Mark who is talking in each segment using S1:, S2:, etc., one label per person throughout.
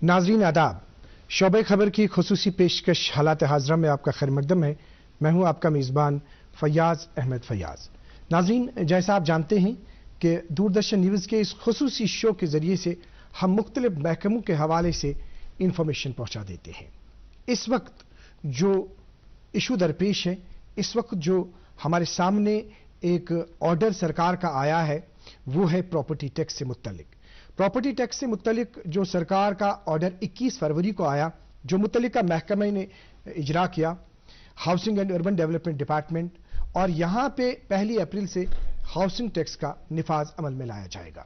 S1: नाजरीन आदाब, शोबे खबर की खुसूसी पेशकश हालात हाजरा में आपका खैर मकदम है। मैं हूं आपका मेज़बान फयाज अहमद फयाज। नाजरीन, जैसा आप जानते हैं कि दूरदर्शन न्यूज़ के इस खुसूसी शो के ज़रिए से हम मुख्तलिफ महकमों के हवाले से इंफॉर्मेशन पहुंचा देते हैं। इस वक्त जो इशू दरपेश है, इस वक्त जो हमारे सामने एक ऑर्डर सरकार का आया है, वो है प्रॉपर्टी टैक्स से मुत्तलिक। प्रॉपर्टी टैक्स से मुत्तलिक जो सरकार का ऑर्डर 21 फरवरी को आया, जो मुत्तलिका महकमा ने इजरा किया, housing and urban development department, और यहां पे 1 अप्रैल से हाउसिंग टैक्स का निफाज अमल में लाया जाएगा।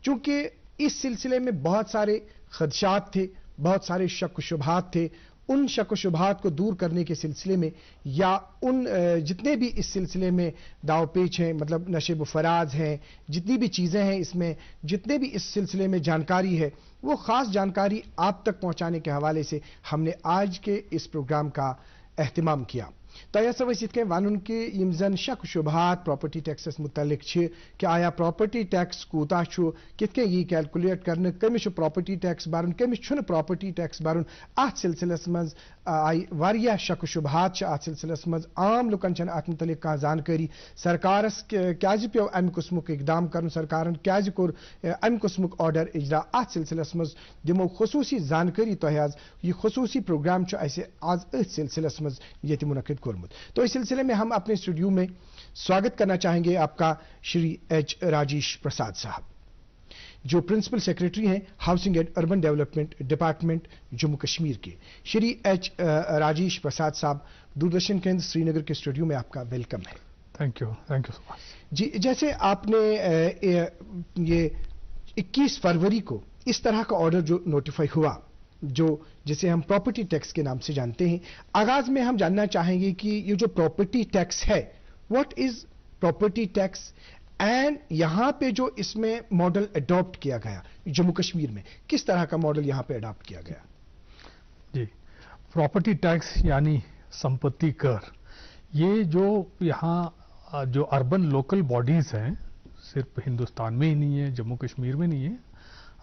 S1: चूंकि इस सिलसिले में बहुत सारे खदशात थे, बहुत सारे शक शुबहात थे, उन शक शुबहात को दूर करने के सिलसिले में या उन जितने भी इस सिलसिले में दाव पेच हैं, मतलब नशे व फराज हैं, जितनी भी चीज़ें हैं इसमें, जितने भी इस सिलसिले में जानकारी है, वो ख़ास जानकारी आप तक पहुंचाने के हवाले से हमने आज के इस प्रोग्राम का एहतिमाम किया। तो यह के वानुन के यमजन शक शुबहात प्रॉपर्टी टैक्स मुतलिक कि आया प्रॉपर्टी टैक्स कूता कित यह कैलकुलेट करने, कमिस प्रॉपर्टी टैक्स भरन, कमिस प्रॉपर्टी टैक्स भरन, अत सिलसिलस मज आई वारिया शक शुबहात अत सिलसिलस मज। आम लुकन अत मुतलिक कह जानकारी, सरकारस क्याज पे अमि कुस्मुक इकदाम कर, सरकारन क्याज कोर अमि कुस्मुक ऑर्डर इजरा, अत सिलसिलस मज दिमो खुसूसी जानकारी तोह आज। यह खुसूसी प्रोग्राम आज अथ सिलसिलस मज ये मुनक़िद कोरमुत। तो इस सिलसिले में हम अपने स्टूडियो में स्वागत करना चाहेंगे आपका श्री एच राजेश प्रसाद साहब, जो प्रिंसिपल सेक्रेटरी हैं housing and urban development department Jammu Kashmir के। श्री एच राजेश प्रसाद साहब, दूरदर्शन केंद्र श्रीनगर के स्टूडियो में आपका वेलकम है।
S2: थैंक यू सो मच
S1: जी। जैसे आपने ये 21 फरवरी को इस तरह का ऑर्डर जो नोटिफाई हुआ, जो जिसे हम प्रॉपर्टी टैक्स के नाम से जानते हैं, आगाज में हम जानना चाहेंगे कि ये जो प्रॉपर्टी टैक्स है, what is property tax, and यहां पे जो इसमें मॉडल अडॉप्ट किया गया जम्मू कश्मीर में, किस तरह का मॉडल यहां पे अडॉप्ट किया गया?
S2: जी, प्रॉपर्टी टैक्स यानी संपत्ति कर, ये जो यहाँ जो अर्बन लोकल बॉडीज हैं, सिर्फ हिंदुस्तान में ही नहीं है, जम्मू कश्मीर में नहीं है,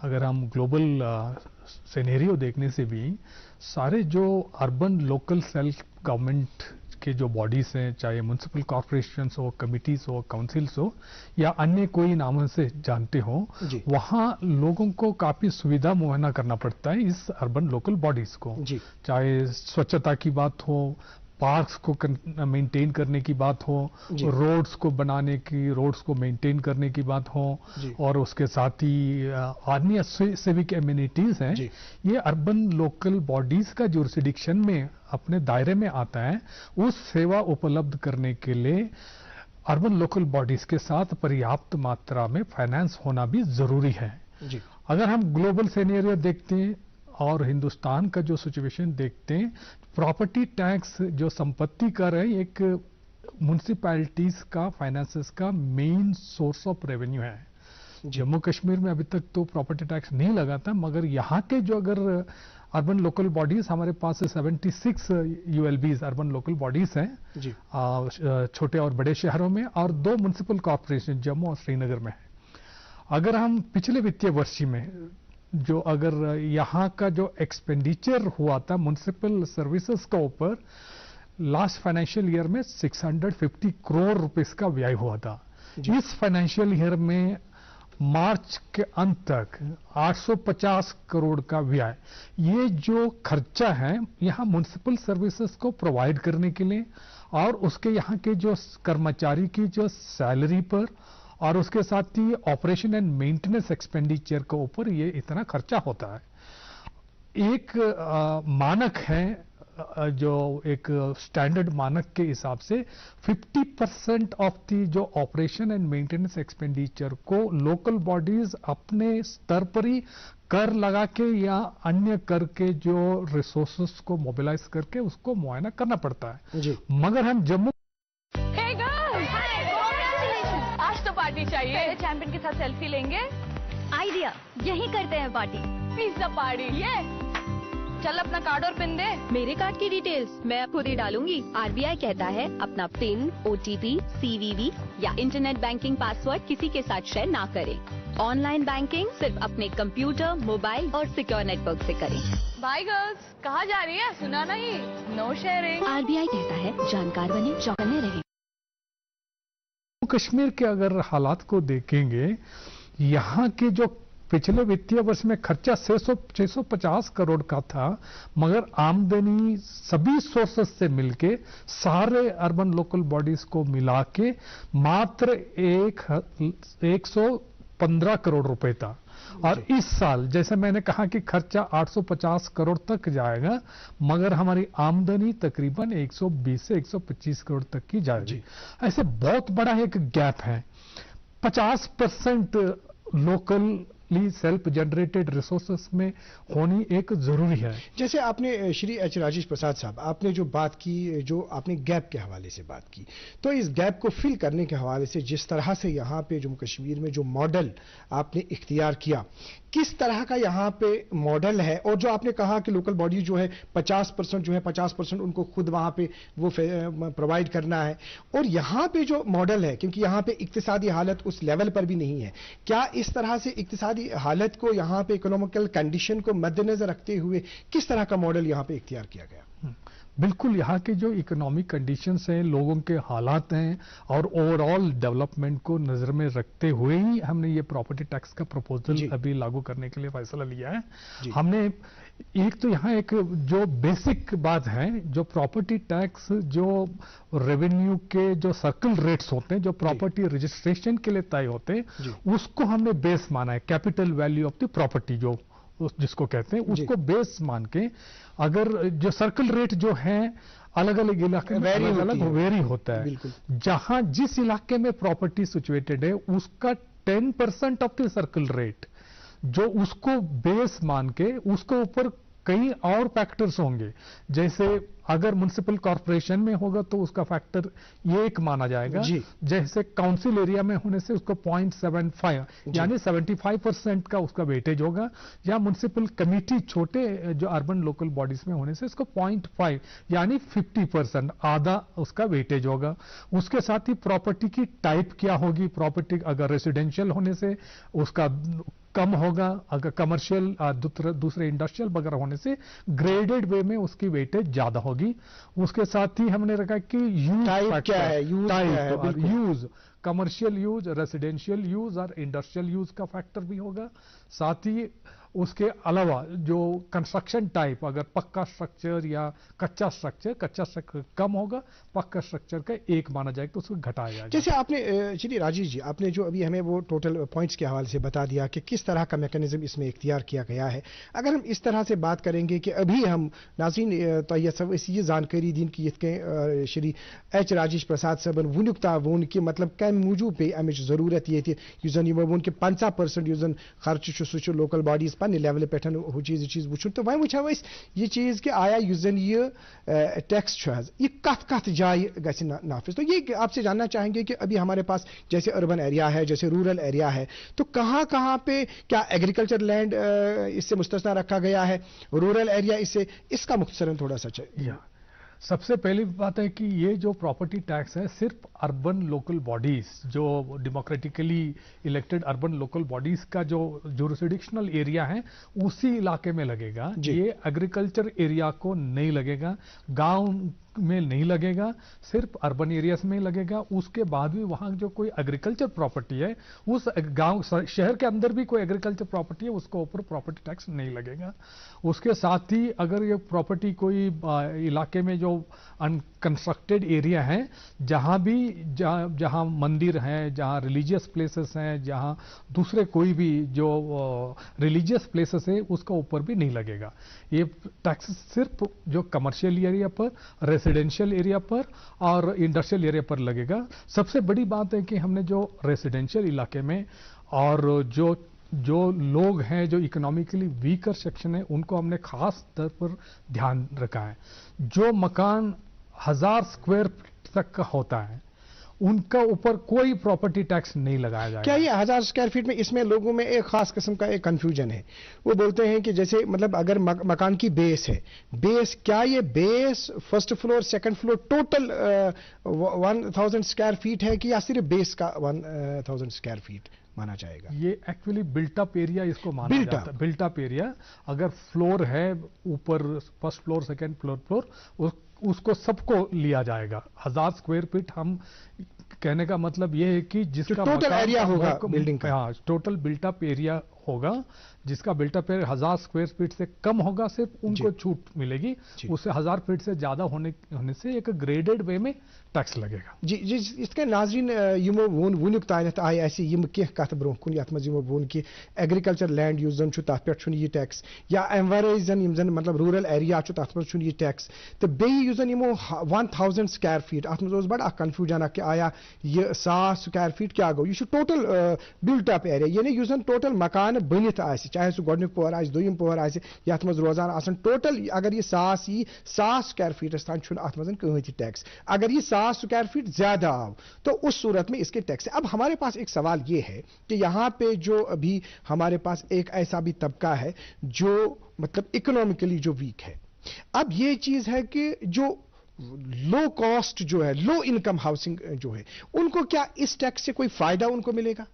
S2: अगर हम ग्लोबल सिनेरियो देखने से भी सारे जो अर्बन लोकल सेल्फ गवर्नमेंट के जो बॉडीज हैं, चाहे म्युनिसिपल कॉर्पोरेशंस हो, कमिटीज हो, काउंसिल्स हो, या अन्य कोई नामों से जानते हो, वहाँ लोगों को काफी सुविधा मुहैया करना पड़ता है इस अर्बन लोकल बॉडीज को। चाहे स्वच्छता की बात हो, पार्क्स को मेंटेन करने की बात हो, रोड्स को बनाने की, रोड्स को मेंटेन करने की बात हो, और उसके साथ ही अन्य सिविक एमिनिटीज हैं, ये अर्बन लोकल बॉडीज का जुरिसडिक्शन में अपने दायरे में आता है। उस सेवा उपलब्ध करने के लिए अर्बन लोकल बॉडीज के साथ पर्याप्त मात्रा में फाइनेंस होना भी जरूरी है। अगर हम ग्लोबल सिनेरियो देखते हैं और हिंदुस्तान का जो सिचुएशन देखते हैं, प्रॉपर्टी टैक्स जो संपत्ति कर है, एक म्युनिसिपैलिटीज का फाइनेंसेस का मेन सोर्स ऑफ रेवेन्यू है। जम्मू कश्मीर में अभी तक तो प्रॉपर्टी टैक्स नहीं लगा था, मगर यहाँ के जो अगर अर्बन लोकल बॉडीज, हमारे पास 76 यूएलबीज अर्बन लोकल बॉडीज हैं छोटे और बड़े शहरों में, और 2 म्युनिसिपल कॉर्पोरेशन जम्मू और श्रीनगर में है। अगर हम पिछले वित्तीय वर्ष में जो अगर यहाँ का जो एक्सपेंडिचर हुआ था म्युनिसिपल सर्विसेज का ऊपर, लास्ट फाइनेंशियल ईयर में 650 करोड़ रुपीस का व्यय हुआ था। इस फाइनेंशियल ईयर में मार्च के अंत तक 850 करोड़ का व्यय, ये जो खर्चा है यहाँ म्युनिसिपल सर्विसेज को प्रोवाइड करने के लिए, और उसके यहाँ के जो कर्मचारी की जो सैलरी पर, और उसके साथ ही ऑपरेशन एंड मेंटेनेंस एक्सपेंडिचर के ऊपर ये इतना खर्चा होता है। एक मानक है, जो एक स्टैंडर्ड मानक के हिसाब से 50% ऑफ दी जो ऑपरेशन एंड मेंटेनेंस एक्सपेंडिचर को लोकल बॉडीज अपने स्तर पर ही कर लगा के या अन्य कर के जो रिसोर्सेस को मोबिलाइज करके उसको मुआयना करना पड़ता है। मगर हम जम्मू
S3: पार्टी चाहिए, चैंपियन के साथ सेल्फी लेंगे।
S4: आइडिया, यही करते हैं पार्टी,
S3: पिज्जा पार्टी। ये चल अपना कार्ड और पिन दे।
S4: मेरे कार्ड की डिटेल्स मैं खुद ही डालूंगी। आरबीआई कहता है अपना पिन, ओटीपी, सीवीवी या इंटरनेट बैंकिंग पासवर्ड किसी के साथ शेयर ना करें। ऑनलाइन बैंकिंग सिर्फ अपने कंप्यूटर, मोबाइल और सिक्योर नेटवर्क से करें।
S3: बाय गर्ल्स, कहाँ जा रही है? सुना नहीं, नो शेयरिंग।
S4: आरबीआई कहता है जानकार बने, चौकन्ने रहें।
S2: कश्मीर के अगर हालात को देखेंगे, यहाँ के जो पिछले वित्तीय वर्ष में खर्चा 650 करोड़ का था, मगर आमदनी सभी सोर्सेस से मिलके सारे अर्बन लोकल बॉडीज को मिला के मात्र 115 करोड़ रुपए था। और इस साल जैसे मैंने कहा कि खर्चा 850 करोड़ तक जाएगा, मगर हमारी आमदनी तकरीबन 120 से 125 करोड़ तक की जाएगी। ऐसे बहुत बड़ा एक गैप है। 50% लोकली सेल्फ जनरेटेड रिसोर्सेस में होनी एक जरूरी है।
S1: जैसे आपने श्री एच राजेश प्रसाद साहब, आपने जो बात की, जो आपने गैप के हवाले से बात की, तो इस गैप को फिल करने के हवाले से जिस तरह से यहाँ पे जम्मू कश्मीर में जो मॉडल आपने इख्तियार किया, किस तरह का यहाँ पे मॉडल है? और जो आपने कहा कि लोकल बॉडी जो है 50% जो है 50% उनको खुद वहाँ पे वो प्रोवाइड करना है, और यहाँ पे जो मॉडल है, क्योंकि यहाँ पे इक्तिसादी हालत उस लेवल पर भी नहीं है, क्या इस तरह से इक्तिसादी हालत को यहाँ पे इकोनॉमिकल कंडीशन को मद्देनजर रखते हुए किस तरह का मॉडल यहाँ पे इख्तियार किया गया?
S2: बिल्कुल, यहाँ के जो इकोनॉमिक कंडीशंस हैं, लोगों के हालात हैं और ओवरऑल डेवलपमेंट को नजर में रखते हुए ही हमने ये प्रॉपर्टी टैक्स का प्रपोजल अभी लागू करने के लिए फैसला लिया है। हमने एक तो यहाँ एक जो बेसिक बात है, जो प्रॉपर्टी टैक्स जो रेवेन्यू के जो सर्कल रेट्स होते हैं, जो प्रॉपर्टी रजिस्ट्रेशन के लिए तय होते हैं, उसको हमने बेस माना है। Capital value of the property जो जिसको कहते हैं, उसको बेस मान के अगर जो सर्कल रेट जो है अलग अलग इलाके में अलग अलग वेरी होता है। जहां जिस इलाके में प्रॉपर्टी सिचुएटेड है उसका 10% ऑफ द सर्कल रेट जो उसको बेस मान के उसके ऊपर कई और फैक्टर्स होंगे। जैसे अगर म्युनिसिपल कॉर्पोरेशन में होगा तो उसका फैक्टर ये एक माना जाएगा, जैसे काउंसिल एरिया में होने से उसको 0.75 यानी 75% का उसका वेटेज होगा, या म्युनिसिपल कमिटी छोटे जो अर्बन लोकल बॉडीज में होने से उसको 0.5 यानी 50% आधा उसका वेटेज होगा। उसके साथ ही प्रॉपर्टी की टाइप क्या होगी, प्रॉपर्टी अगर रेसिडेंशियल होने से उसका कम होगा, अगर कमर्शियल दूसरे इंडस्ट्रियल वगैरह होने से ग्रेडेड वे में उसकी वेटेज ज्यादा होगी। उसके साथ ही हमने रखा कि यूज क्या है, use commercial use, residential use और इंडस्ट्रियल यूज का फैक्टर भी होगा। साथ ही उसके अलावा जो कंस्ट्रक्शन टाइप, अगर पक्का स्ट्रक्चर या कच्चा स्ट्रक्चर कम होगा, पक्का स्ट्रक्चर का एक माना जाएगा तो उसको घटाया जाएगा।
S1: जैसे आपने श्री राजेश जी, आपने जो अभी हमें वो टोटल पॉइंट्स के हवाले से बता दिया कि किस तरह का मैकेनिज्म इसमें इख्तियार किया गया है। अगर हम इस तरह से बात करेंगे कि अभी हम नाज़रीन तो ये जानकारी दी कि श्री एच राजेश प्रसाद साहब वुनुक तावन कि मतलब कम मूजूब पे अमिच जरूरत ये थी यूजन वोन कि 50% यूजन खर्च सह लोकल बॉडीज पे लेवल पे हु चीज वुचन। तो वह वो ये चीज कि आया यूजन ये टैक्स ये कत जाय गि नाफिज। तो ये आपसे जानना चाहेंगे कि अभी हमारे पास जैसे अर्बन एरिया है, जैसे रूरल एरिया है, तो कहाँ कहाँ पे क्या एग्रीकल्चर लैंड इससे मुस्तस्ना रखा गया है, रूरल एरिया इससे, इसका मुख्तसरन थोड़ा सा चाहिए।
S2: सबसे पहली बात है कि ये जो प्रॉपर्टी टैक्स है सिर्फ अर्बन लोकल बॉडीज, जो democratically elected urban local bodies का जो जुरिसडिक्शनल एरिया है उसी इलाके में लगेगा। ये एग्रीकल्चर एरिया को नहीं लगेगा, गांव में नहीं लगेगा, सिर्फ अर्बन एरियाज में लगेगा। उसके बाद भी वहां जो कोई एग्रीकल्चर प्रॉपर्टी है, उस गांव शहर के अंदर भी कोई एग्रीकल्चर प्रॉपर्टी है, उसको ऊपर प्रॉपर्टी टैक्स नहीं लगेगा। उसके साथ ही अगर ये प्रॉपर्टी कोई इलाके में जो अनकंस्ट्रक्टेड एरिया है, जहां मंदिर हैं, जहां रिलीजियस प्लेसेस हैं, जहां दूसरे कोई भी जो रिलीजियस प्लेसेस है, उसका ऊपर भी नहीं लगेगा। ये टैक्स सिर्फ जो कमर्शियल एरिया पर, रेसिडेंशियल एरिया पर और इंडस्ट्रियल एरिया पर लगेगा। सबसे बड़ी बात है कि हमने जो रेसिडेंशियल इलाके में और जो लोग हैं जो इकोनॉमिकली वीकर सेक्शन है, उनको हमने खास तौर पर ध्यान रखा है। जो मकान 1000 स्क्वायर फीट तक का होता है उनका ऊपर कोई प्रॉपर्टी टैक्स नहीं लगाया जाएगा।
S1: क्या ये 1000 स्क्वायर फीट में, इसमें लोगों में एक खास किस्म का एक कंफ्यूजन है। वो बोलते हैं कि जैसे मतलब अगर मकान की बेस है, बेस क्या ये base first floor second floor total 1000 square feet है कि या सिर्फ बेस का 1000 स्क्वायर फीट? माना जाएगा?
S2: ये एक्चुअली बिल्ट अप एरिया इसको माना
S1: Built
S2: जाता है। बिल्ट अप एरिया, अगर फ्लोर है ऊपर, फर्स्ट फ्लोर, सेकंड फ्लोर, उसको सबको लिया जाएगा। 1000 स्क्वायर फीट, हम कहने का मतलब ये है कि जिसका
S1: टोटल एरिया होगा बिल्डिंग का।
S2: हाँ, टोटल बिल्ट अप एरिया होगा, जिसका built up area 1000 square feet से कम होगा, सिर्फ उनको छूट मिलेगी। उससे 1000 फीट से ज्यादा होने से एक ग्रेडेड वे में टैक्स लगेगा।
S1: जी जी, इसके नाज़रीन यमो वोन वुनुक तानत आय ऐसी यम के कथ ब्रोह कुन यथ मज यमो वोन कि एग्रीकल्चर लैंड युस जन छु तथ पे छु ये टैक्स, या एमवारे जन यम जन मतलब रूरल एरिया छु तथ पे छु ये टैक्स, तो बे युस जन यमो 1000 स्क्वायर फीट अथ मज बड़ कंफ्यूजन कि आया ये 100 स्क्वायर फीट क्या गो, यह टोटल बिल्ट अप एरिया, यानी युस जन टोटल मकान बनित आसि, चाहे सह गोडनुक पोहर आसि, दोयम पोहर आसि, यथ मज रोजान आसन टोटल अगर ये 100 स्क्वायर फीट तान छु अथ मज कहीं थी टैक्स। अगर ये 100 स्क्वायर फीट ज्यादा आओ तो उस सूरत में इसके टैक्स है। अब हमारे पास एक सवाल ये है कि यहां पे जो अभी हमारे पास एक ऐसा भी तबका है जो मतलब इकोनॉमिकली जो वीक है, अब ये चीज है कि जो लो कॉस्ट जो है, लो इनकम हाउसिंग जो है, उनको क्या इस टैक्स से कोई फायदा उनको मिलेगा?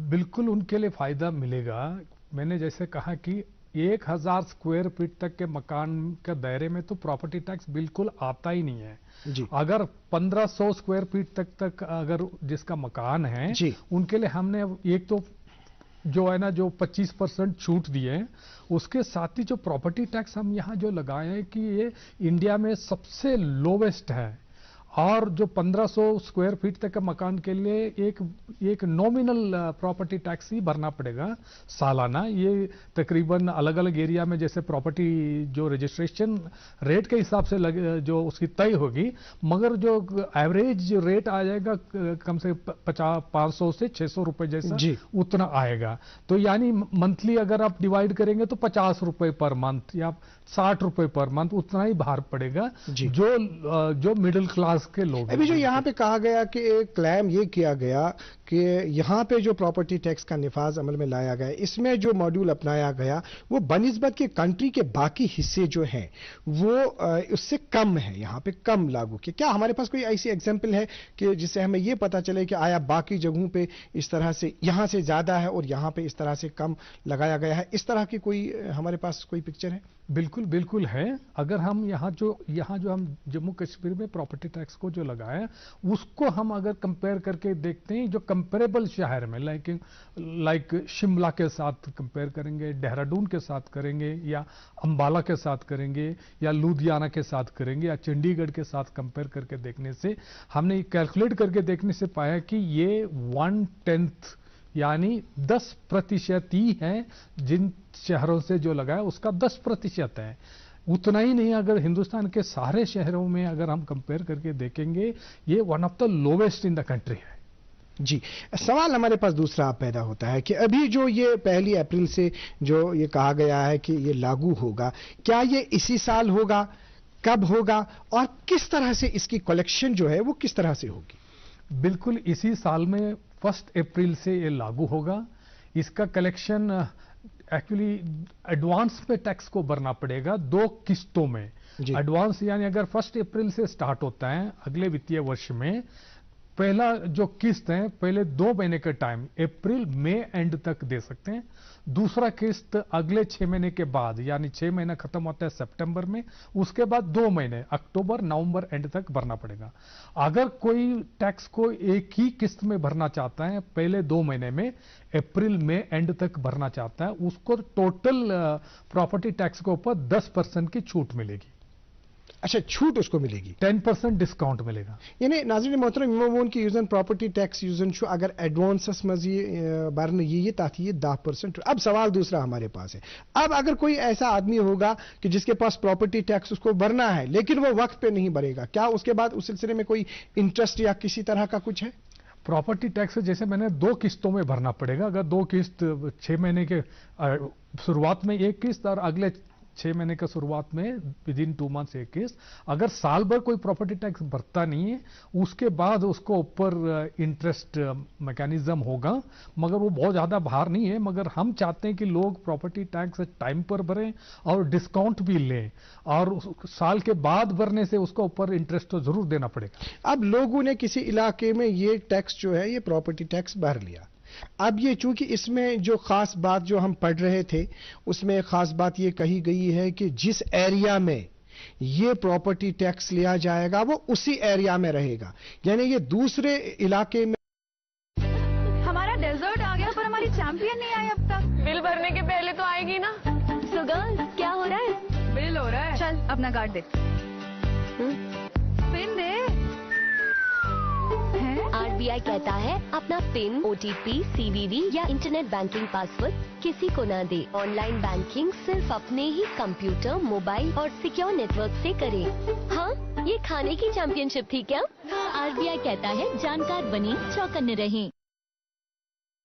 S2: बिल्कुल उनके लिए फायदा मिलेगा। मैंने जैसे कहा कि 1000 स्क्वायर फीट तक के मकान के दायरे में तो प्रॉपर्टी टैक्स बिल्कुल आता ही नहीं है
S1: जी।
S2: अगर 1500 स्क्वायर फीट तक अगर जिसका मकान है
S1: जी,
S2: उनके लिए हमने एक तो जो है ना जो 25% छूट दिए, उसके साथ ही जो प्रॉपर्टी टैक्स हम यहाँ जो लगाए हैं कि ये इंडिया में सबसे लोवेस्ट है, और जो 1500 स्क्वायर फीट तक के मकान के लिए एक नॉमिनल प्रॉपर्टी टैक्स ही भरना पड़ेगा सालाना। ये तकरीबन अलग अलग एरिया में जैसे प्रॉपर्टी जो रजिस्ट्रेशन रेट के हिसाब से जो उसकी तय होगी, मगर जो एवरेज रेट आ जाएगा कम से 500 से 600 रुपए जैसा उतना आएगा। तो यानी मंथली अगर आप डिवाइड करेंगे तो 50 रुपए पर मंथ या 60 रुपए पर मंथ उतना ही भार पड़ेगा जो मिडिल क्लास के लोग।
S1: अभी जो यहाँ पे कहा गया कि एक क्लेम ये किया गया कि यहाँ पे जो प्रॉपर्टी टैक्स का निफाज अमल में लाया गया, इसमें जो मॉड्यूल अपनाया गया वो बनिस्बत के कंट्री के बाकी हिस्से जो हैं वो उससे कम है, यहाँ पे कम लागू किया। क्या हमारे पास कोई ऐसी एग्जांपल है कि जिससे हमें ये पता चले कि आया बाकी जगहों पे इस तरह से यहाँ से ज्यादा है और यहाँ पे इस तरह से कम लगाया गया है? इस तरह की कोई हमारे पास कोई पिक्चर है?
S2: बिल्कुल है। अगर हम यहाँ जो हम जम्मू कश्मीर में प्रॉपर्टी टैक्स को जो लगाया उसको हम अगर कंपेयर करके देखते हैं जो कंपेरेबल शहर में लाइक शिमला के साथ कंपेयर करेंगे, देहरादून के साथ करेंगे, या अंबाला के साथ करेंगे, या लुधियाना के साथ करेंगे, या चंडीगढ़ के साथ कंपेयर करके देखने से हमने कैलकुलेट करके देखने से पाया कि ये 1/10 यानी 10% ही है जिन शहरों से जो लगाया उसका 10% है। उतना ही नहीं, अगर हिंदुस्तान के सारे शहरों में अगर हम कंपेयर करके देखेंगे ये one of the lowest in the country है।
S1: जी, सवाल हमारे पास दूसरा पैदा होता है कि अभी जो ये 1 अप्रैल से जो ये कहा गया है कि ये लागू होगा, क्या ये इसी साल होगा, कब होगा, और किस तरह से इसकी कलेक्शन जो है वो किस तरह से होगी?
S2: बिल्कुल इसी साल में 1 अप्रैल से ये लागू होगा। इसका कलेक्शन एक्चुअली एडवांस में टैक्स को भरना पड़ेगा 2 किस्तों में। एडवांस यानी अगर 1 अप्रैल से स्टार्ट होता है अगले वित्तीय वर्ष में, पहला जो किस्त है पहले 2 महीने का टाइम अप्रैल मई एंड तक दे सकते हैं, दूसरा किस्त अगले 6 महीने के बाद यानी 6 महीना खत्म होता है सितंबर में, उसके बाद 2 महीने अक्टूबर नवंबर एंड तक भरना पड़ेगा। अगर कोई टैक्स को एक ही किस्त में भरना चाहता है पहले 2 महीने में अप्रैल मई एंड तक भरना चाहता है, उसको टोटल प्रॉपर्टी टैक्स के ऊपर 10% की छूट मिलेगी।
S1: अच्छा, छूट उसको मिलेगी,
S2: 10% डिस्काउंट मिलेगा।
S1: यानी नाज़रीन मोहतरम यमो कि यूजन प्रॉपर्टी टैक्स यूजन छो अगर एडवांस मज ये भरन ये ताथ ये 10%। अब सवाल दूसरा हमारे पास है, अब अगर कोई ऐसा आदमी होगा कि जिसके पास प्रॉपर्टी टैक्स उसको भरना है लेकिन वो वक्त पे नहीं भरेगा, क्या उसके बाद उस सिलसिले में कोई इंटरेस्ट या किसी तरह का कुछ है?
S2: प्रॉपर्टी टैक्स जैसे मैंने 2 किस्तों में भरना पड़ेगा। अगर 2 किस्त 6 महीने के शुरुआत में एक किस्त और अगले 6 महीने का शुरुआत में विदिन 2 मंथ्स एक किस्त, अगर साल भर कोई प्रॉपर्टी टैक्स भरता नहीं है उसके बाद उसको ऊपर इंटरेस्ट मैकेनिज्म होगा, मगर वो बहुत ज्यादा भार नहीं है। मगर हम चाहते हैं कि लोग प्रॉपर्टी टैक्स टाइम पर भरें और डिस्काउंट भी लें, और साल के बाद भरने से उसको ऊपर इंटरेस्ट तो जरूर देना पड़ेगा।
S1: अब लोगों ने किसी इलाके में ये टैक्स जो है ये प्रॉपर्टी टैक्स भर लिया, अब ये चूंकि इसमें जो खास बात जो हम पढ़ रहे थे उसमें खास बात ये कही गई है कि जिस एरिया में ये प्रॉपर्टी टैक्स लिया जाएगा वो उसी एरिया में रहेगा, यानी ये दूसरे इलाके में।
S3: हमारा डेजर्ट आ गया पर हमारी चैंपियन नहीं आई अब तक। बिल भरने के पहले तो आएगी ना।
S4: सो गर्ल्स, क्या हो रहा है?
S3: बिल हो रहा है। चल अपना कार्ड दे। पिन दे।
S4: आरबीआई कहता है अपना पिन, ओटीपी, सीवीवी या इंटरनेट बैंकिंग पासवर्ड किसी को ना दे। ऑनलाइन बैंकिंग सिर्फ अपने ही कंप्यूटर, मोबाइल और सिक्योर नेटवर्क से करें। हाँ, ये खाने की चैंपियनशिप थी क्या? आरबीआई कहता है जानकार बनी, चौकन्ने रहें।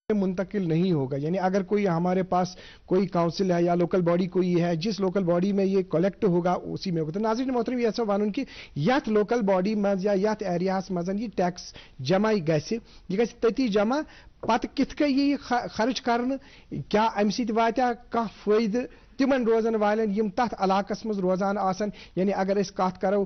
S1: मुंतकिल नहीं होगा, यानी अगर कोई हमारे पास कोई काउंसिल है या लोकल बॉडी कोई है, जिस लोकल बॉडी में ये कलेक्ट होगा उसी में होगा। तो नाज़रीन मोहतरम ये वन कि यथ लोकल बॉडी मज या यथ एरियास मज ये टैक्स जमा गि यह तती जमा पत कित ये खर्च कर, क्या अम सत वात्या कह फायदे तिमन रोजन वालन यम तथ इलाकस मज रोजान आसन। यानी अगर अस कत करो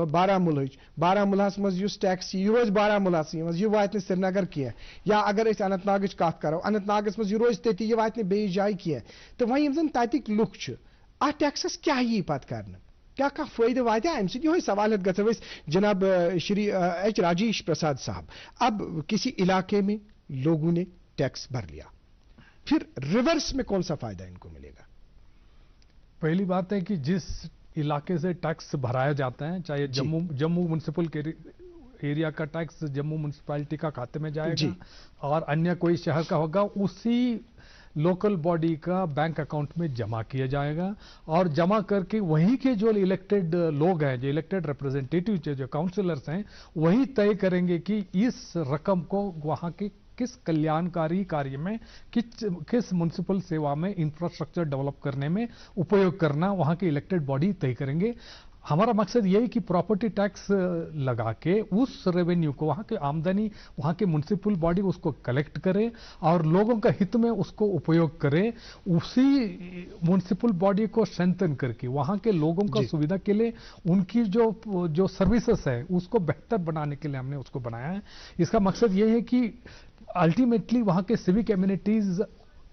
S1: बारामुलाहस मज युस टैक्स यह रोज बारामुलास मज यह वात श्रीनगर कह, या अगर अस अनंतनागच कत करो अनंतनागस मज यह रोज तती यह वात बेस जाय कह। तो वह यम जन ततिक लुक अत टैक्सस क्या यी पत कर, क्या कह फायदे वात अम सह सवाल गो जनाब श्री एच राजेश प्रसाद साहब। अब किसी इलाके में लोगों ने टैक्स भर लिया, फिर रिवर्स में कौन सा फायदा इनको मिलेगा?
S2: पहली बात है कि जिस इलाके से टैक्स भराया जाता है, चाहे जम्मू म्युनिसिपल एरिया का टैक्स जम्मू म्युनिसिपैलिटी का खाते में जाएगा और अन्य कोई शहर का होगा उसी लोकल बॉडी का बैंक अकाउंट में जमा किया जाएगा। और जमा करके वहीं के जो इलेक्टेड लोग हैं, जो इलेक्टेड रिप्रेजेंटेटिव जो काउंसिलर्स हैं, वही तय करेंगे कि इस रकम को वहां के किस कल्याणकारी कार्य में, किस म्युनिसिपल सेवा में, इंफ्रास्ट्रक्चर डेवलप करने में उपयोग करना वहां के इलेक्टेड बॉडी तय करेंगे। हमारा मकसद यही कि प्रॉपर्टी टैक्स लगा के उस रेवेन्यू को, वहां की आमदनी वहां के म्युनिसिपल बॉडी उसको कलेक्ट करे और लोगों का हित में उसको उपयोग करे। उसी म्युनिसिपल बॉडी को स्ट्रेंथन करके वहां के लोगों का सुविधा के लिए उनकी जो सर्विसेज है उसको बेहतर बनाने के लिए हमने उसको बनाया है। इसका मकसद ये है कि अल्टीमेटली वहां के सिविक एमिनिटीज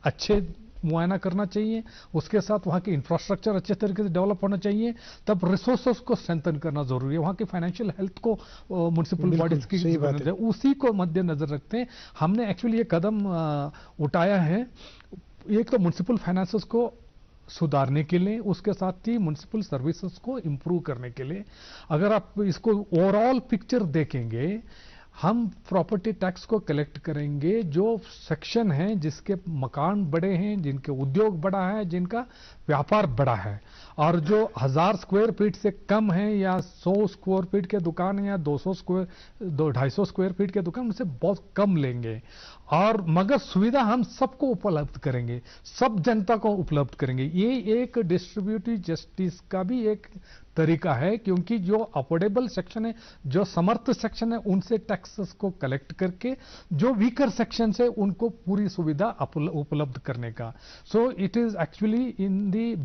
S2: अच्छे मुआयना करना चाहिए, उसके साथ वहां की इंफ्रास्ट्रक्चर अच्छे तरीके से डेवलप होना चाहिए, तब रिसोर्सेस को स्ट्रेंथन करना जरूरी है। वहां की फाइनेंशियल हेल्थ को म्युनिसिपल बॉडीज की जरूरत है, उसी को मद्देनजर रखते हैं हमने एक्चुअली ये कदम उठाया है। एक तो म्युनिसिपल फाइनेंसेस को सुधारने के लिए, उसके साथ ही म्युनिसिपल सर्विसेज को इंप्रूव करने के लिए। अगर आप इसको ओवरऑल पिक्चर देखेंगे, हम प्रॉपर्टी टैक्स को कलेक्ट करेंगे जो सेक्शन हैं जिसके मकान बड़े हैं, जिनके उद्योग बड़ा है, जिनका व्यापार बड़ा है, और जो 1000 स्क्वायर फीट से कम है या 100 स्क्वायर फीट के दुकान है या 250 स्क्वायर फीट के दुकान, उनसे बहुत कम लेंगे। और मगर सुविधा हम सबको उपलब्ध करेंगे, सब जनता को उपलब्ध करेंगे। ये एक डिस्ट्रीब्यूटिव जस्टिस का भी एक तरीका है, क्योंकि जो अफोर्डेबल सेक्शन है, जो समर्थ सेक्शन है, उनसे टैक्सेस को कलेक्ट करके जो वीकर सेक्शन है उनको पूरी सुविधा उपलब्ध करने का। So it is actually in the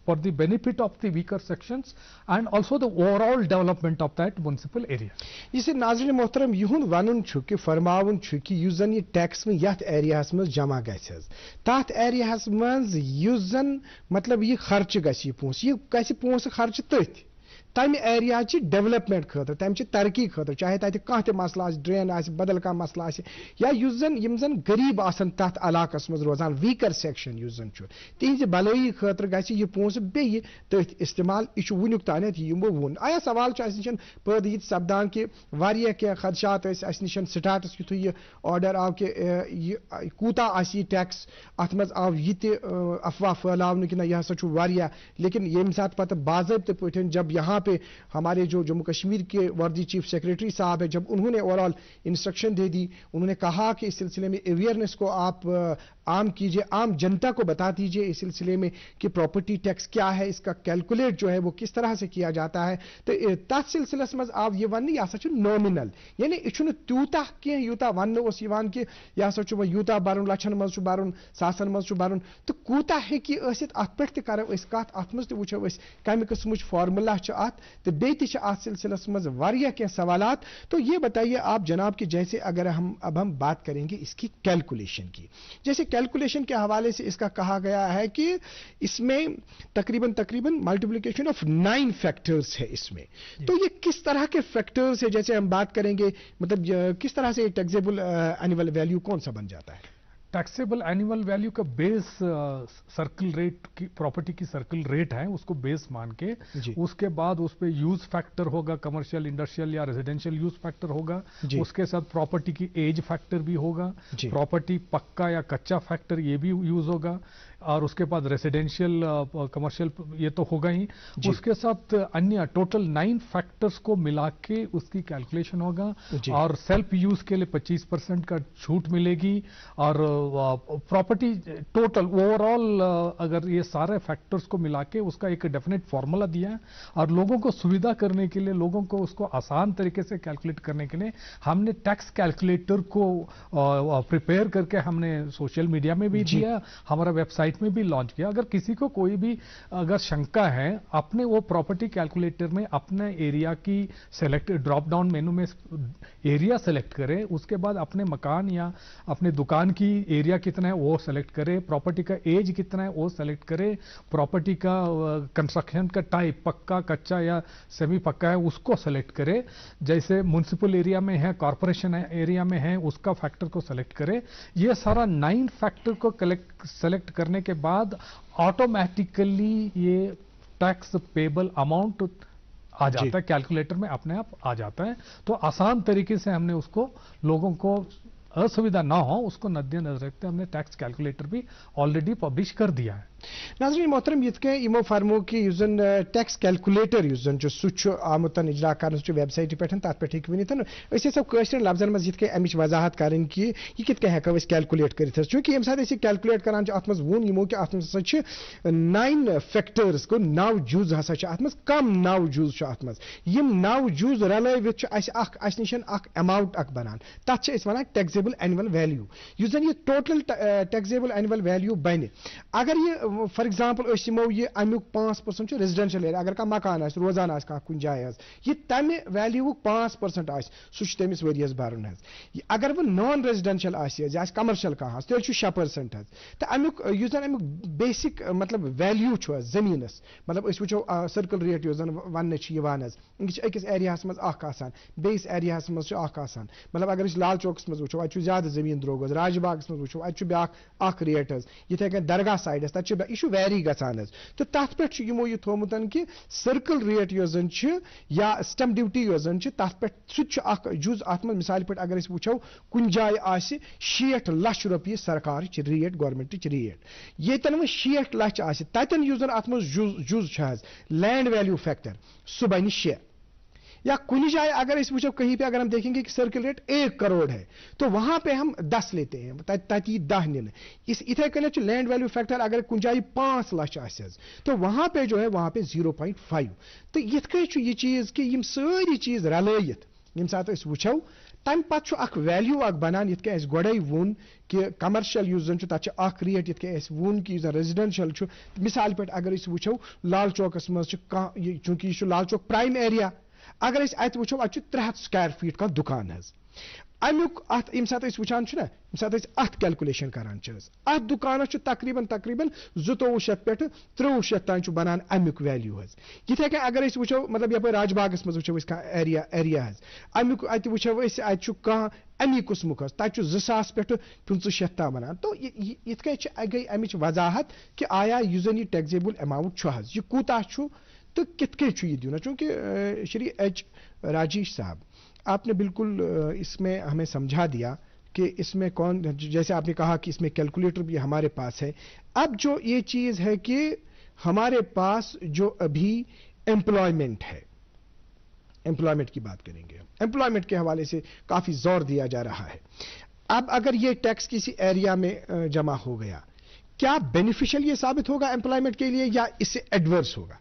S2: for the benefit of the weaker sections and also the overall development of that municipal area.
S1: इसे नाज़रीन मोहतरम युन वन कि फरमावन कि युस जन ये टैक्स में यथ एरियास में जमा गस तथ एरियास मज युस जन मतलब ये खर्च गस ये गस पोस खर्च तथ तम एरिया डेवलपमेंट खतर, तम तरक्की खतर, चाहे तत कह मसला ड्रेन बदल कह मसला या युस जन गरीब आसन तथ इलाकस मज रोजान वीकर सेक्शन युस जन तिहज भलाई खतर गस ये पोस बे तथ इस्तेमाल। यह वुनुक तानत यमो वोन आया सवाल निश पैद ये सपदान कि क्या खदशात निश स्टार्टस युथ यह ऑर्डर आव कि कूता यह टैक्स अत मज आव ये अफवाह फैलावन कि यह हसा, लेकिन ये सात पत बाज़ाब्ते पे जब यहाँ पे हमारे जो जम्मू कश्मीर के वर्दी चीफ सेक्रेटरी साहब है, जब उन्होंने ओवरऑल इंस्ट्रक्शन दे दी, उन्होंने कहा कि इस सिलसिले में अवेयरनेस को आप आम कीजिए, आम जनता को बता दीजिए इस सिलसिले में कि प्रॉपर्टी टैक्स क्या है, इसका कैलकुलेट जो है वो किस तरह से किया जाता है। तो तथ सिलसिलस मज आव यह वन यह नॉमिनल, यानी यह तूता कह यूता वन कि यह वो यूता भरुन लक्षन मज भरुन सासन मज भरुन, तो कूता हेकि अत पे करो कत अत मज वुचो कम किस्म फार्मूला सवालात तो बेति सिलसिलस मज वारिया के सवालात। तो ये बताइए आप जनाब कि जैसे अगर हम बात करेंगे इसकी कैलकुलेशन की, जैसे कैलकुलेशन के हवाले से इसका कहा गया है कि इसमें तकरीबन मल्टीप्लिकेशन ऑफ 9 फैक्टर्स है इसमें। तो ये किस तरह के फैक्टर्स है, जैसे हम बात करेंगे मतलब किस तरह से टैक्सेबल एनुअल वैल्यू कौन सा बन जाता है?
S2: टैक्सेबल एनुअल वैल्यू का बेस सर्कल रेट की, प्रॉपर्टी की सर्कल रेट है, उसको बेस मान के उसके बाद उस पे यूज फैक्टर होगा, कमर्शियल, इंडस्ट्रियल या रेजिडेंशियल यूज फैक्टर होगा, उसके साथ प्रॉपर्टी की एज फैक्टर भी होगा, प्रॉपर्टी पक्का या कच्चा फैक्टर ये भी यूज होगा, और उसके बाद रेसिडेंशियल कमर्शियल ये तो होगा ही, उसके साथ अन्य टोटल 9 फैक्टर्स को मिला के उसकी कैलकुलेशन होगा। और सेल्फ यूज के लिए 25% का छूट मिलेगी, और प्रॉपर्टी टोटल ओवरऑल अगर ये सारे फैक्टर्स को मिला के उसका एक डेफिनेट फॉर्मूला दिया है। और लोगों को सुविधा करने के लिए, लोगों को उसको आसान तरीके से कैलकुलेट करने के लिए हमने टैक्स कैलकुलेटर को प्रिपेयर करके हमने सोशल मीडिया में भी दिया, हमारा वेबसाइट में भी लॉन्च किया। अगर किसी को कोई भी अगर शंका है, अपने वो प्रॉपर्टी कैलकुलेटर में अपने एरिया की सेलेक्ट ड्रॉप डाउन मेनू में एरिया सेलेक्ट करे, उसके बाद अपने मकान या अपने दुकान की एरिया कितना है वो सेलेक्ट करे, प्रॉपर्टी का एज कितना है वो सेलेक्ट करे, प्रॉपर्टी का कंस्ट्रक्शन का टाइप पक्का, कच्चा या सेमी पक्का है उसको सेलेक्ट करे, जैसे म्युनिसिपल एरिया में है, कॉर्पोरेशन एरिया में है, उसका फैक्टर को सेलेक्ट करे। ये सारा 9 फैक्टर को सेलेक्ट करने के बाद ऑटोमेटिकली ये टैक्स पेबल अमाउंट आ जाता है, कैलकुलेटर में अपने आप आ जाता है। तो आसान तरीके से हमने उसको, लोगों को असुविधा ना हो उसको नजर रखते हमने टैक्स कैलकुलेटर भी ऑलरेडी पब्लिश कर दिया है।
S1: नाज़रीन मोहतरम ये इमो फर्मो कि युजन टैक्स कैलकुलेटर युजन जो सुच आमुतन इजरा कर वेबसाइट पे तथ पे वन सब कशर लफ्जन मज ये अमिच वजाहत करें कि यह कित हेको कैलकुलेट कर, चूंकि ये साथ कैलकुलेट करान अत वोन यमो कि अत 9 फैक्टर्स को 9 जुज हसा अत कम 9 जुज अत 9 जुज रलवित नश अमाउंट बनान, तथ one taxable annual value. Use जन ये टोटल टैक्सेबल एनुअल वैल्यू बन, अगर ये फॉर एग्जाम्पल ये अमुक 5% रेजिडेंशियल एरिया, अगर मकान रोजान कुन जाए यह तमि वैल्यू 5% सह तमिस वरियस भरन। अगर वो नॉन रेजिडेंशियल कमर्शियल कह तेल 6% तो अमुक अमुक बेसिक मतलब वैल्यू जमीनस, मतलब वो सर्कल रेट वन अकिस एरिया मज बेस एरिया मज मतलब अगर लाल चौकस मज वो ज्यादा जमीन द्रोग, राजबाग मज वो ब्या रेट ये दरगाह साइडस तक यह वैरी गसान, तो तथ पे यमो यह थोमुत कि सर्कल रेट या स्टम्प ड्यूटी तथ पे सह जुज अत मिसाल पे अगर वो कुन जाए 60 लाख रुपये सरकार रेट गवर्नमेंट रेट, येतन वो 60 लाख तन अत जुज लैंड वैल्यू फैक्टर सह बन 6, या कुछ जाए अगर इस वो कहीं पे अगर हम देखेंगे कि सर्कल रेट 1 करोड़ है तो वहां पे हम 10 लेते हैं, तती 10 निन इस इथे कने लैंड वैल्यू फैक्टर अगर कुछ जाए 5 लाख तो वहां पे जो है वहां पे 0.5। तो ये चीज कि यम सारी चीज रलयित यम साथ वो तम पत् वैल्यू बनान ये गोड़े वोन कि कमर्शियल यूज तक रेट ये वोन कि रेजिडेंशियल मिसाल पे अगर वो लाल चौकस मज चूंकि यह लाल चौक प्राइम एरिया, अगर अत वो 300 स्क्वायर फीट का दुकान अमुक अत वुचान अत कैलकुलेशन करान अत दुकान तकरीबन 2200 पे 2300 तान बनान अमुक वैल्यू ये अगर वो मतलब यप राजबागस मज वो एरिया अमुक अत वो कह अमी कुसमुक तक 2000 पे 500 तान बनान। तो ये गई अमिच वजाहत कि आया युजन यह टैक्सेबल अमाउंट यह कूता तो कित यह दिन, चूंकि श्री एच राजेश साहब आपने बिल्कुल इसमें हमें समझा दिया कि इसमें कौन, जैसे आपने कहा कि इसमें कैलकुलेटर भी हमारे पास है। अब जो ये चीज़ है कि हमारे पास जो अभी एम्प्लॉयमेंट है, एम्प्लॉयमेंट की बात करेंगे, एम्प्लॉयमेंट के हवाले से काफ़ी जोर दिया जा रहा है। अब अगर ये टैक्स किसी एरिया में जमा हो गया, क्या बेनिफिशियल ये साबित होगा एम्प्लॉयमेंट के लिए या इससे एडवर्स होगा?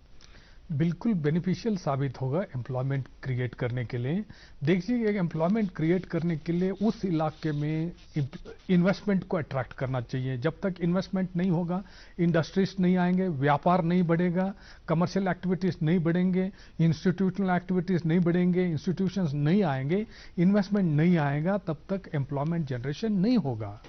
S2: बिल्कुल बेनिफिशियल साबित होगा एम्प्लॉयमेंट क्रिएट करने के लिए। देखिए, एक एम्प्लॉयमेंट क्रिएट करने के लिए उस इलाके में इन्वेस्टमेंट को अट्रैक्ट करना चाहिए। जब तक इन्वेस्टमेंट नहीं होगा, इंडस्ट्रीज नहीं आएंगे, व्यापार नहीं बढ़ेगा, कमर्शियल एक्टिविटीज नहीं बढ़ेंगे, इंस्टीट्यूशनल एक्टिविटीज नहीं बढ़ेंगे, इंस्टीट्यूशंस नहीं आएंगे, इन्वेस्टमेंट नहीं आएगा, तब तक एम्प्लॉयमेंट जनरेशन नहीं होगा।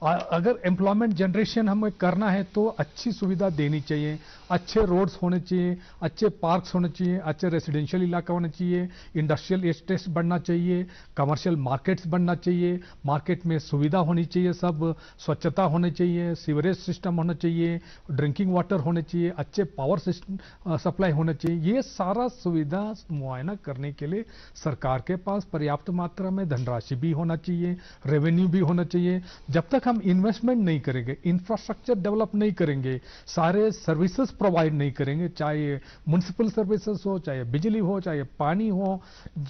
S2: अगर एम्प्लॉयमेंट जनरेशन हमें करना है तो अच्छी सुविधा देनी चाहिए, अच्छे रोड्स होने चाहिए, अच्छे पार्क्स होने चाहिए, अच्छे रेसिडेंशियल इलाका होने चाहिए, इंडस्ट्रियल एस्टेट्स बढ़ना चाहिए, कमर्शियल मार्केट्स बढ़ना चाहिए, मार्केट में सुविधा होनी चाहिए, सब स्वच्छता होनी चाहिए, सीवरेज सिस्टम होना चाहिए, ड्रिंकिंग वाटर होने चाहिए, अच्छे पावर सिस्टम सप्लाई होना चाहिए। ये सारा सुविधा मुआयना करने के लिए सरकार के पास पर्याप्त मात्रा में धनराशि भी होना चाहिए, रेवेन्यू भी होना चाहिए। जब तक हम इन्वेस्टमेंट नहीं करेंगे, इंफ्रास्ट्रक्चर डेवलप नहीं करेंगे, सारे सर्विसेज प्रोवाइड नहीं करेंगे, चाहे म्युनिसिपल सर्विसेज हो, चाहे बिजली हो, चाहे पानी हो,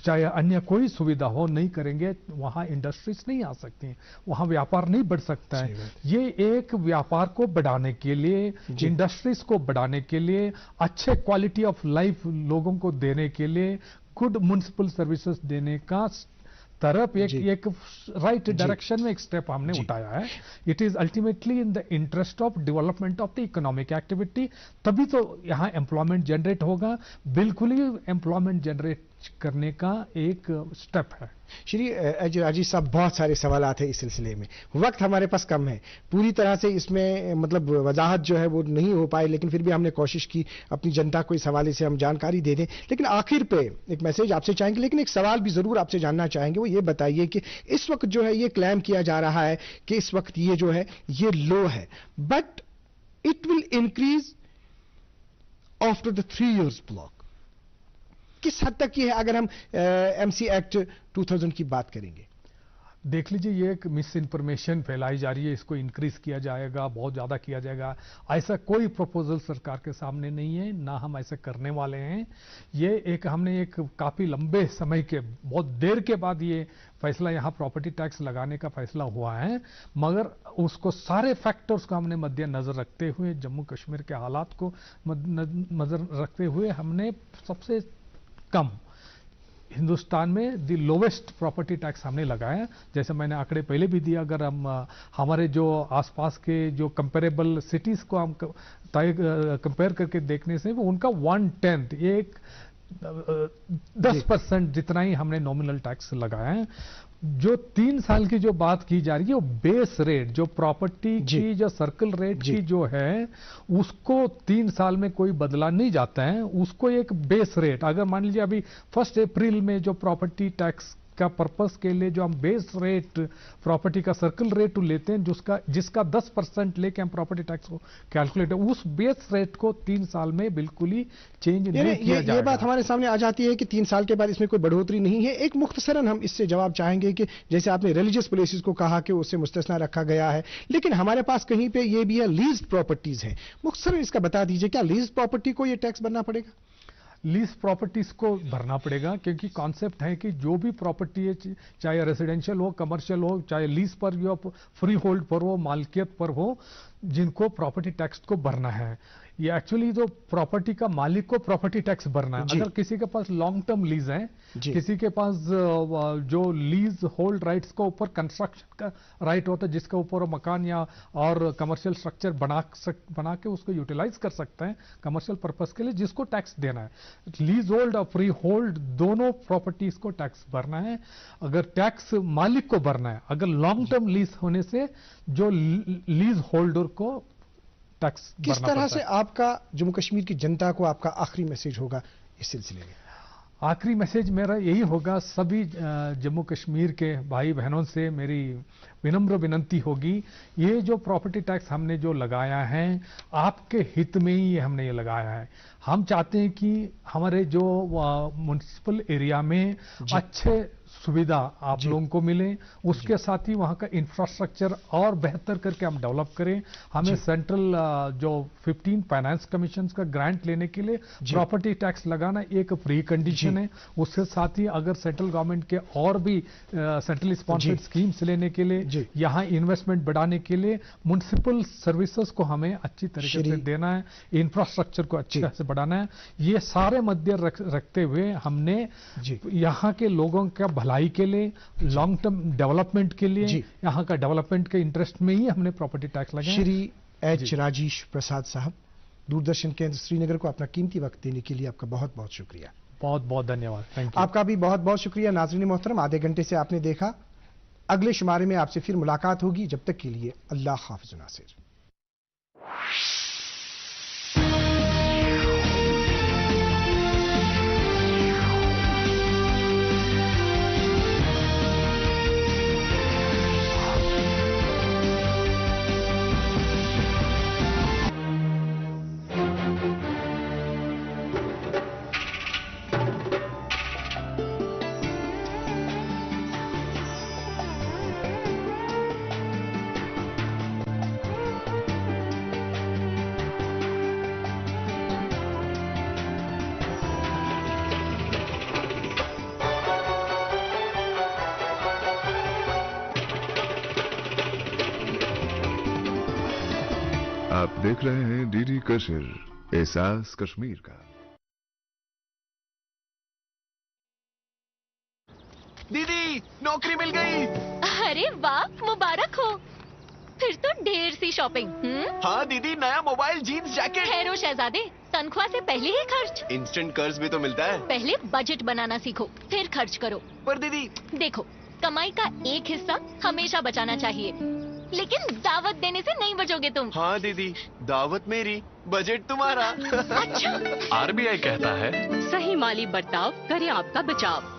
S2: चाहे अन्य कोई सुविधा हो, नहीं करेंगे, वहां इंडस्ट्रीज नहीं आ सकती, वहां व्यापार नहीं बढ़ सकता है। ये एक व्यापार को बढ़ाने के लिए, इंडस्ट्रीज को बढ़ाने के लिए, अच्छे क्वालिटी ऑफ लाइफ लोगों को देने के लिए, गुड म्युनिसिपल सर्विसेज देने का तरफ एक राइट डायरेक्शन में एक स्टेप हमने उठाया है। It is ultimately in the interest of development of the economic activity, तभी तो यहां एम्प्लॉयमेंट जनरेट होगा। बिल्कुल ही एम्प्लॉयमेंट जनरेट करने का एक स्टेप है।
S1: श्री राजीव साहब, बहुत सारे सवाल आते हैं इस सिलसिले में, वक्त हमारे पास कम है, पूरी तरह से इसमें मतलब वजाहत जो है वो नहीं हो पाई, लेकिन फिर भी हमने कोशिश की अपनी जनता को इस हवाले से हम जानकारी दे दें। लेकिन आखिर पे एक मैसेज आपसे चाहेंगे, लेकिन एक सवाल भी जरूर आपसे जानना चाहेंगे, वो ये बताइए कि इस वक्त जो है ये क्लेम किया जा रहा है कि इस वक्त ये जो है ये लो है, but it will increase after the 3 years block. किस हद तक ये है अगर हम एमसी एक्ट 2000 की बात करेंगे?
S2: देख लीजिए, ये एक मिस इन्फॉर्मेशन फैलाई जा रही है, इसको इंक्रीज किया जाएगा, बहुत ज्यादा किया जाएगा, ऐसा कोई प्रपोजल सरकार के सामने नहीं है, ना हम ऐसा करने वाले हैं। ये एक हमने एक काफी लंबे समय के, बहुत देर के बाद ये फैसला यहाँ प्रॉपर्टी टैक्स लगाने का फैसला हुआ है, मगर उसको सारे फैक्टर्स को हमने मद्देनजर रखते हुए, जम्मू कश्मीर के हालात को मद्देनजर रखते हुए हमने सबसे कम हिंदुस्तान में द लोवेस्ट प्रॉपर्टी टैक्स हमने लगाया। जैसे मैंने आंकड़े पहले भी दिया, अगर हम हमारे जो आसपास के जो कंपेरेबल सिटीज को हम कंपेयर करके देखने से, वो उनका 1/10 एक 10% जितना ही हमने नॉमिनल टैक्स लगाया है। जो 3 साल की जो बात की जा रही है, वो बेस रेट, जो प्रॉपर्टी की जो सर्कल रेट की जो है, उसको 3 साल में कोई बदला नहीं जाता है, उसको एक बेस रेट, अगर मान लीजिए अभी 1 अप्रैल में जो प्रॉपर्टी टैक्स का पर्पस के लिए जो हम बेस रेट प्रॉपर्टी का सर्कल रेट लेते हैं, जिसका 10% लेके हम प्रॉपर्टी टैक्स को कैलकुलेट, उस बेस रेट को 3 साल में बिल्कुल ही चेंज नहीं किया जाएगा।
S1: ये बात हमारे सामने आ जाती है कि 3 साल के बाद इसमें कोई बढ़ोतरी नहीं है। एक मुख्तसरन हम इससे जवाब चाहेंगे कि जैसे आपने रिलीजियस प्लेसेस को कहा कि उससे मुस्तस्ना रखा गया है, लेकिन हमारे पास कहीं पे ये भी है लीज्ड प्रॉपर्टीज है, मुख्तसरन इसका बता दीजिए, क्या लीज्ड प्रॉपर्टी को ये टैक्स भरना पड़ेगा?
S2: लीज प्रॉपर्टीज को भरना पड़ेगा, क्योंकि कॉन्सेप्ट है कि जो भी प्रॉपर्टी है, चाहे रेजिडेंशियल हो, कमर्शियल हो, चाहे लीज पर या फ्री होल्ड पर हो, मालिकियत पर हो, जिनको प्रॉपर्टी टैक्स को भरना है। ये एक्चुअली जो प्रॉपर्टी का मालिक को प्रॉपर्टी टैक्स भरना है। अगर किसी के पास लॉन्ग टर्म लीज है, किसी के पास जो लीज होल्ड राइट्स को ऊपर कंस्ट्रक्शन का राइट होता है, जिसके ऊपर मकान या और कमर्शियल स्ट्रक्चर बना के उसको यूटिलाइज कर सकते हैं कमर्शियल पर्पस के लिए, जिसको टैक्स देना है। लीज होल्ड और फ्री होल्ड दोनों प्रॉपर्टीज को टैक्स भरना है। अगर टैक्स मालिक को भरना है, अगर लॉन्ग टर्म लीज होने से जो लीज होल्डर को टैक्स
S1: किस तरह से आपका जम्मू कश्मीर की जनता को आपका आखिरी मैसेज होगा इस सिलसिले में?
S2: आखिरी मैसेज मेरा यही होगा, सभी जम्मू कश्मीर के भाई बहनों से मेरी विनम्र विनंती होगी, ये जो प्रॉपर्टी टैक्स हमने जो लगाया है, आपके हित में ही हमने ये लगाया है। हम चाहते हैं कि हमारे जो म्युनिसिपल एरिया में अच्छे सुविधा आप लोगों को मिले, उसके साथ ही वहां का इंफ्रास्ट्रक्चर और बेहतर करके हम डेवलप करें। हमें सेंट्रल जो 15 फाइनेंस कमीशन का ग्रांट लेने के लिए प्रॉपर्टी टैक्स लगाना एक प्री कंडीशन है। उसके साथ ही अगर सेंट्रल गवर्नमेंट के और भी सेंट्रल स्पॉन्सर्ड स्कीम्स लेने के लिए, यहाँ इन्वेस्टमेंट बढ़ाने के लिए म्युनिसिपल सर्विसेज को हमें अच्छी तरीके से देना है, इंफ्रास्ट्रक्चर को अच्छी तरह से बढ़ाना है। ये सारे मध्य रखते हुए हमने यहाँ के लोगों का भलाई के लिए, लॉन्ग टर्म डेवलपमेंट के लिए, यहाँ का डेवलपमेंट के इंटरेस्ट में ही हमने प्रॉपर्टी टैक्स लगाया।
S1: श्री एच राजेश प्रसाद साहब, दूरदर्शन केंद्र श्रीनगर को अपना कीमती वक्त देने के लिए आपका बहुत बहुत शुक्रिया।
S2: बहुत बहुत धन्यवाद। Thank you.
S1: आपका भी बहुत बहुत शुक्रिया। नाज़रीन मोहतरम, आधे घंटे से आपने देखा। अगले शुमारे में आपसे फिर मुलाकात होगी। जब तक के लिए अल्लाह हाफिज़ नासिर।
S5: आप देख रहे हैं डीडी कश्मीर, एहसास कश्मीर का।
S6: दीदी, नौकरी मिल गई।
S4: अरे वाह, मुबारक हो। फिर तो ढेर सी शॉपिंग।
S6: हाँ दीदी, नया मोबाइल, जीन्स, जैकेट।
S4: ठहरो शहजादे, तनख्वाह से पहले ही खर्च।
S6: इंस्टेंट कर्ज भी तो मिलता है।
S4: पहले बजट बनाना सीखो, फिर खर्च करो।
S6: पर दीदी,
S4: देखो, कमाई का एक हिस्सा हमेशा बचाना चाहिए, लेकिन दावत देने से नहीं बचोगे तुम।
S6: हाँ दीदी, दावत मेरी, बजट तुम्हारा।
S4: अच्छा।
S7: आरबीआई कहता है,
S8: सही माली बर्ताव करे आपका बचाव।